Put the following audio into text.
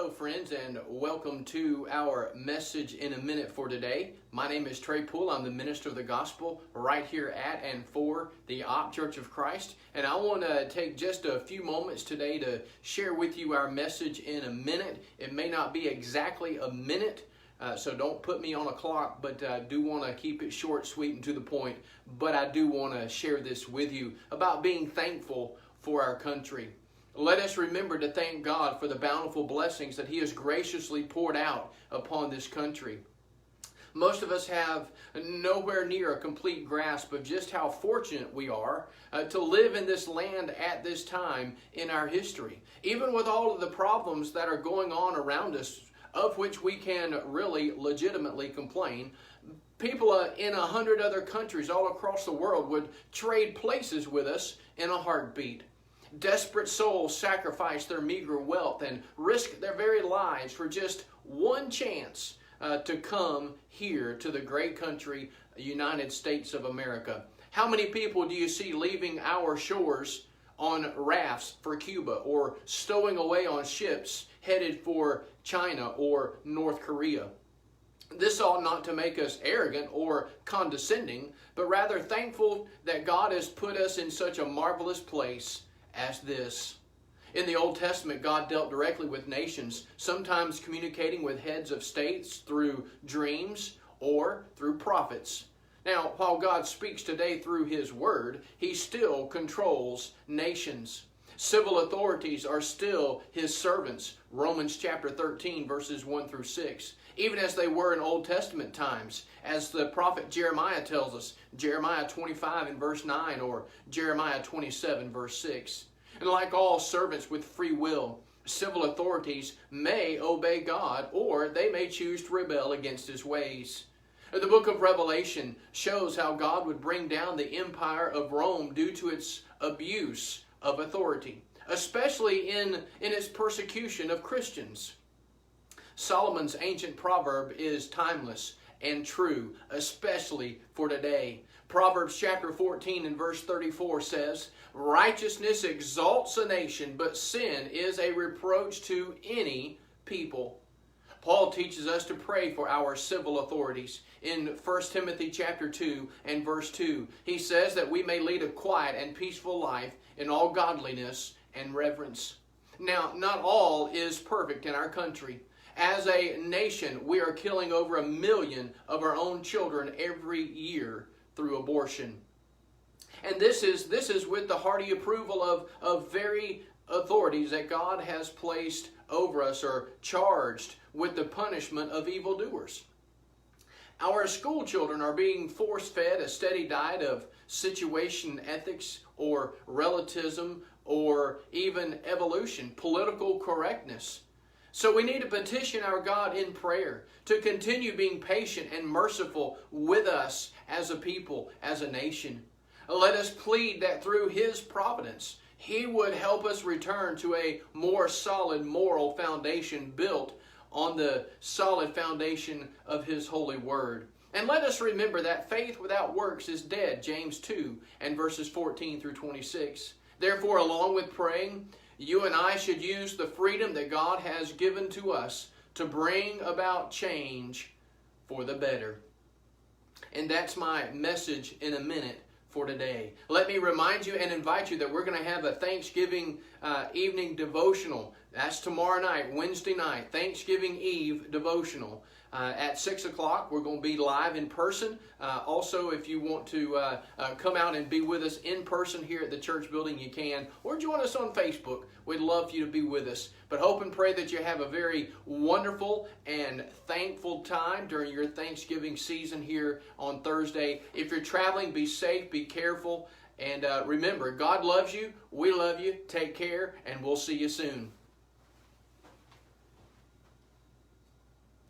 Hello friends, and welcome to our message in a minute for today. My name is Trey Poole. I'm the minister of the gospel right here at and for the Op Church of Christ. And I want to take just a few moments today to share with you our message in a minute. It may not be exactly a minute, so don't put me on a clock, but I do want to keep it short, sweet, and to the point. But I do want to share this with you about being thankful for our country. Let us remember to thank God for the bountiful blessings that He has graciously poured out upon this country. Most of us have nowhere near a complete grasp of just how fortunate we are to live in this land at this time in our history. Even with all of the problems that are going on around us, of which we can really legitimately complain, people in 100 other countries all across the world would trade places with us in a heartbeat. Desperate souls sacrifice their meager wealth and risk their very lives for just one chance to come here to the great country, United States of America. How many people do you see leaving our shores on rafts for Cuba or stowing away on ships headed for China or North Korea? This ought not to make us arrogant or condescending, but rather thankful that God has put us in such a marvelous place as this. In the Old Testament, God dealt directly with nations, sometimes communicating with heads of states through dreams or through prophets. Now, while God speaks today through His Word, He still controls nations. Civil authorities are still His servants, Romans chapter 13, verses 1 through 6, even as they were in Old Testament times, as the prophet Jeremiah tells us, Jeremiah 25 and verse 9, or Jeremiah 27 verse 6. And like all servants with free will, civil authorities may obey God, or they may choose to rebel against His ways. The book of Revelation shows how God would bring down the empire of Rome due to its abuse of authority, especially in its persecution of Christians. Solomon's ancient proverb is timeless and true, especially for today. Proverbs chapter 14 and verse 34 says, "Righteousness exalts a nation, but sin is a reproach to any people." Paul teaches us to pray for our civil authorities. In 1 Timothy chapter 2 and verse 2, he says that we may lead a quiet and peaceful life in all godliness and reverence. Now, not all is perfect in our country. As a nation, we are killing over 1 million of our own children every year through abortion. And this is with the hearty approval of very authorities that God has placed over us or charged with the punishment of evildoers. Our school children are being force-fed a steady diet of situation ethics or relativism or even evolution, political correctness. So we need to petition our God in prayer to continue being patient and merciful with us as a people, as a nation. Let us plead that through His providence, He would help us return to a more solid moral foundation built on the solid foundation of His holy word. And let us remember that faith without works is dead, James 2 and verses 14 through 26. Therefore, along with praying, you and I should use the freedom that God has given to us to bring about change for the better. And that's my message in a minute for today. Let me remind you and invite you that we're going to have a Thanksgiving evening devotional. That's tomorrow night, Wednesday night, Thanksgiving Eve devotional. At 6 o'clock, we're going to be live in person. Also, if you want to come out and be with us in person here at the church building, you can. Or join us on Facebook. We'd love for you to be with us. But hope and pray that you have a very wonderful and thankful time during your Thanksgiving season here on Thursday. If you're traveling, be safe, be careful. And remember, God loves you. We love you. Take care, and we'll see you soon.